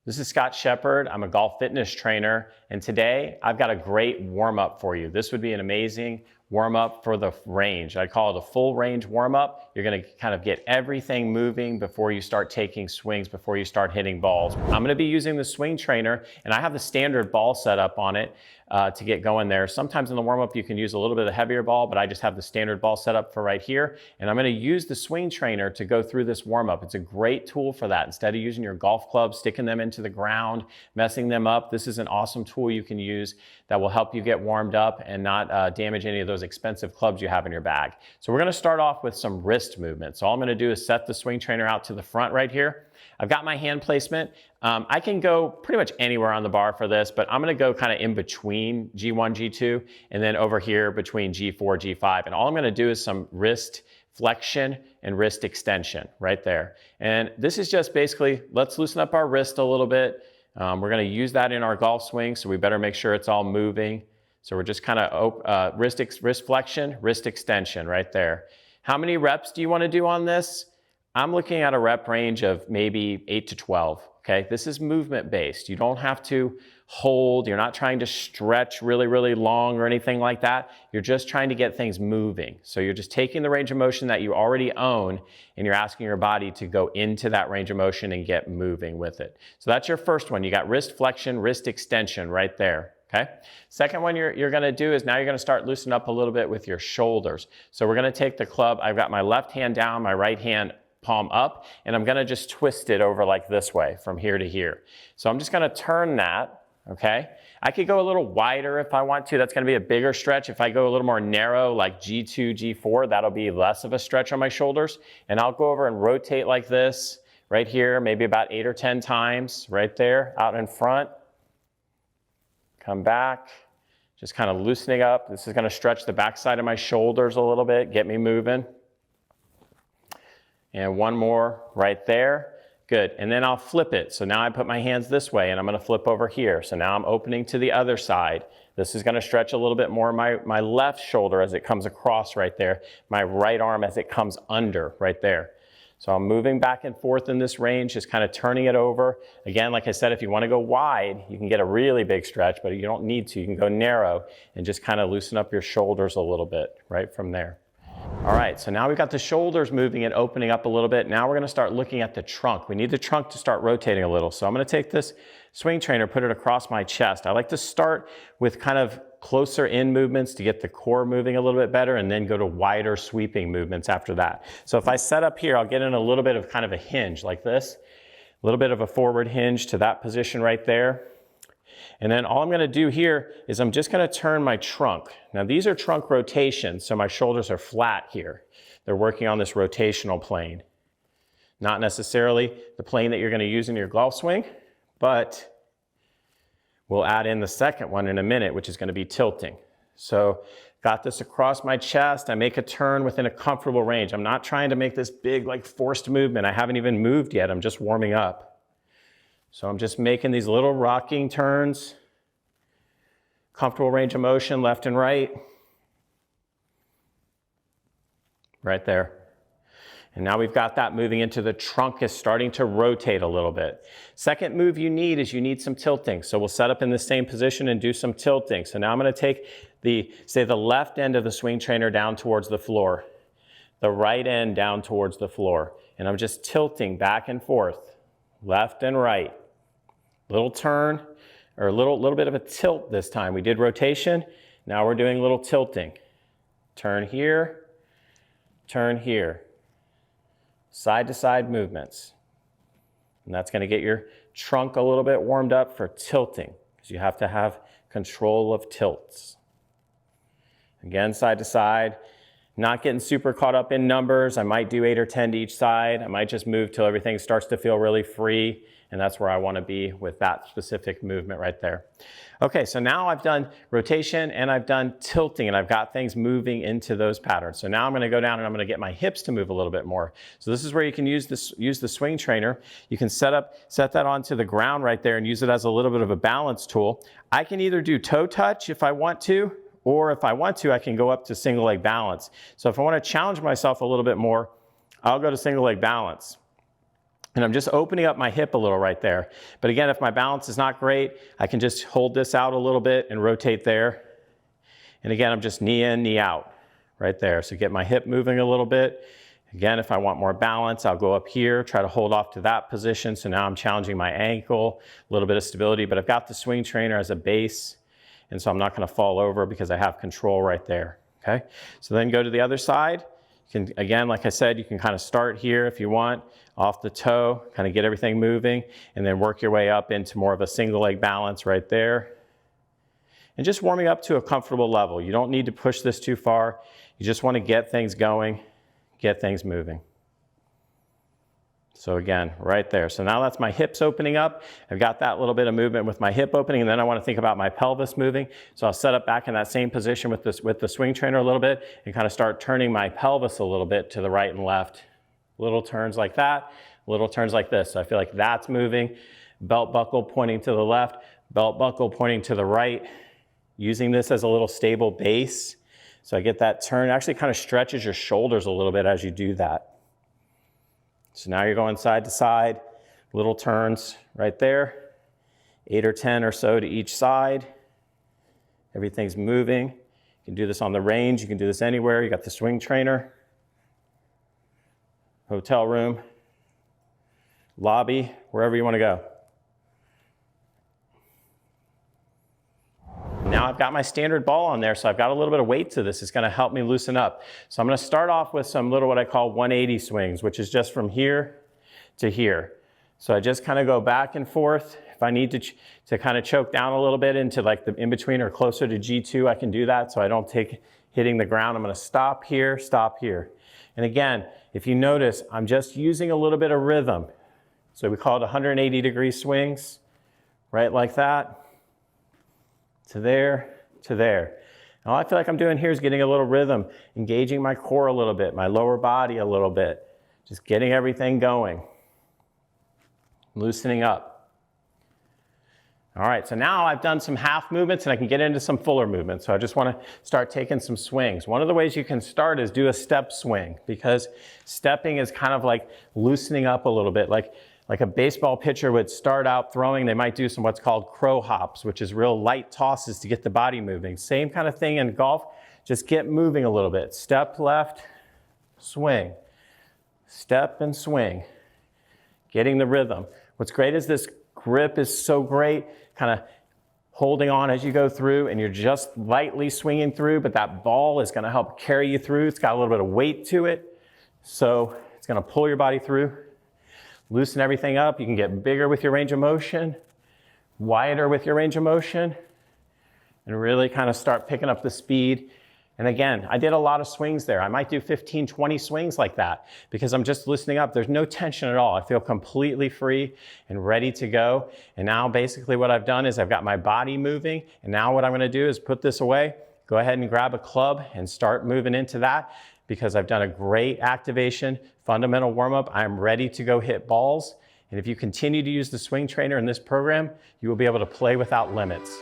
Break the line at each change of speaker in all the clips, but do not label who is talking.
This is Scott Shepard. I'm a golf fitness trainer, and today I've got a great warm-up for you. This would be an amazing warm-up for the range. I call it a full range warm-up. You're going to kind of get everything moving before you start taking swings, before you start hitting balls. I'm going to be using the swing trainer, and I have the standard ball set up on it to get going there. Sometimes in the warm-up you can use a little bit of heavier ball, but I just have the standard ball set up for right here, and I'm going to use the swing trainer to go through this warm-up. It's a great tool for that. Instead of using your golf clubs, sticking them into the ground, messing them up, this is an awesome tool you can use that will help you get warmed up and not damage any of those expensive clubs you have in your bag. So we're going to start off with some wrist movement. So all I'm going to do is set the swing trainer out to the front right here. I've got my hand placement. I can go pretty much anywhere on the bar for this, but I'm going to go kind of in between G1, G2, and then over here between G4, G5. And all I'm going to do is some wrist flexion and wrist extension right there. And this is just basically, let's loosen up our wrist a little bit. We're going to use that in our golf swing, so we better make sure it's all moving. So we're just kind of wrist flexion, wrist extension right there. How many reps do you want to do on this? I'm looking at a rep range of maybe 8 to 12, okay? This is movement based. You don't have to hold. You're not trying to stretch really, really long or anything like that. You're just trying to get things moving. So you're just taking the range of motion that you already own and you're asking your body to go into that range of motion and get moving with it. So that's your first one. You got wrist flexion, wrist extension right there. Okay. Second one you're going to do is now you're going to start loosening up a little bit with your shoulders. So we're going to take the club. I've got my left hand down, my right hand palm up, and I'm going to just twist it over like this way from here to here. So I'm just going to turn that. Okay. I could go a little wider if I want to. That's going to be a bigger stretch. If I go a little more narrow, like G2, G4, that'll be less of a stretch on my shoulders. And I'll go over and rotate like this right here, maybe about 8 or 10 times right there out in front. Come back, just kind of loosening up. This is going to stretch the backside of my shoulders a little bit, get me moving. And one more right there. Good. And then I'll flip it. So now I put my hands this way and I'm going to flip over here. So now I'm opening to the other side. This is going to stretch a little bit more my left shoulder as it comes across right there. My right arm as it comes under right there. So I'm moving back and forth in this range, just kind of turning it over. Again, like I said, if you want to go wide, you can get a really big stretch, but you don't need to. You can go narrow and just kind of loosen up your shoulders a little bit right from there. All right, so now we've got the shoulders moving and opening up a little bit. Now we're going to start looking at the trunk. We need the trunk to start rotating a little. So I'm going to take this swing trainer, put it across my chest. I like to start with kind of closer in movements to get the core moving a little bit better and then go to wider sweeping movements after that. So if I set up here, I'll get in a little bit of kind of a hinge like this, a little bit of a forward hinge to that position right there. And then all I'm going to do here is I'm just going to turn my trunk. Now these are trunk rotations, so my shoulders are flat here. They're working on this rotational plane. Not necessarily the plane that you're going to use in your golf swing, but we'll add in the second one in a minute, which is going to be tilting. So got this across my chest. I make a turn within a comfortable range. I'm not trying to make this big like forced movement. I haven't even moved yet. I'm just warming up. So I'm just making these little rocking turns, comfortable range of motion left and right, right there. And now we've got that moving into the trunk is starting to rotate a little bit. Second move you need is you need some tilting. So we'll set up in the same position and do some tilting. So now I'm going to take the left end of the swing trainer down towards the floor, the right end down towards the floor. And I'm just tilting back and forth, left and right. Little turn, or a little bit of a tilt this time. We did rotation, now we're doing a little tilting. Turn here, side to side movements. And that's going to get your trunk a little bit warmed up for tilting, because you have to have control of tilts. Again, side to side. Not getting super caught up in numbers. I might do 8 or 10 to each side. I might just move till everything starts to feel really free. And that's where I want to be with that specific movement right there. Okay, so now I've done rotation and I've done tilting and I've got things moving into those patterns. So now I'm going to go down and I'm going to get my hips to move a little bit more. So this is where you can use the swing trainer. You can set that onto the ground right there and use it as a little bit of a balance tool. I can either do toe touch if I want to, or if I want to, I can go up to single leg balance. So if I want to challenge myself a little bit more, I'll go to single leg balance. And I'm just opening up my hip a little right there. But again, if my balance is not great, I can just hold this out a little bit and rotate there. And again, I'm just knee in, knee out right there. So get my hip moving a little bit. Again, if I want more balance, I'll go up here, try to hold off to that position. So now I'm challenging my ankle, a little bit of stability, but I've got the swing trainer as a base. And so I'm not gonna fall over because I have control right there, okay? So then go to the other side. You can, again, like I said, you can kind of start here if you want, off the toe, kind of get everything moving, and then work your way up into more of a single leg balance right there. And just warming up to a comfortable level. You don't need to push this too far. You just want to get things going, get things moving. So again, right there. So now that's my hips opening up. I've got that little bit of movement with my hip opening, and then I want to think about my pelvis moving. So I'll set up back in that same position with the swing trainer a little bit and kind of start turning my pelvis a little bit to the right and left. Little turns like that, little turns like this. So I feel like that's moving. Belt buckle pointing to the left, belt buckle pointing to the right. Using this as a little stable base. So I get that turn. It actually kind of stretches your shoulders a little bit as you do that. So now you're going side to side, little turns right there, 8 or 10 or so to each side. Everything's moving. You can do this on the range, you can do this anywhere. You got the swing trainer, hotel room, lobby, wherever you want to go. Now I've got my standard ball on there, so I've got a little bit of weight to this. It's going to help me loosen up. So I'm going to start off with some little what I call 180 swings, which is just from here to here. So I just kind of go back and forth. If I need to kind of choke down a little bit into like the in-between or closer to G2, I can do that so I don't take hitting the ground. I'm going to stop here, stop here. And again, if you notice, I'm just using a little bit of rhythm. So we call it 180-degree swings, right like that. To there, to there. And all I feel like I'm doing here is getting a little rhythm, engaging my core a little bit, my lower body a little bit, just getting everything going, loosening up. All right, so now I've done some half movements and I can get into some fuller movements. So I just want to start taking some swings. One of the ways you can start is do a step swing, because stepping is kind of like loosening up a little bit, like a baseball pitcher would start out throwing, they might do some what's called crow hops, which is real light tosses to get the body moving. Same kind of thing in golf, just get moving a little bit. Step left, swing. Step and swing. Getting the rhythm. What's great is this grip is so great, kind of holding on as you go through, and you're just lightly swinging through, but that ball is going to help carry you through. It's got a little bit of weight to it, so it's going to pull your body through. Loosen everything up. You can get bigger with your range of motion, wider with your range of motion, and really kind of start picking up the speed. And again, I did a lot of swings there. I might do 15, 20 swings like that because I'm just loosening up. There's no tension at all. I feel completely free and ready to go. And now basically what I've done is I've got my body moving. And now what I'm going to do is put this away, go ahead and grab a club and start moving into that, because I've done a great activation, fundamental warm-up. I'm ready to go hit balls. And if you continue to use the swing trainer in this program, you will be able to play without limits.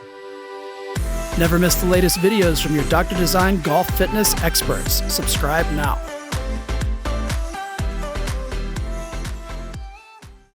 Never miss the latest videos from your Dr. Design golf fitness experts. Subscribe now.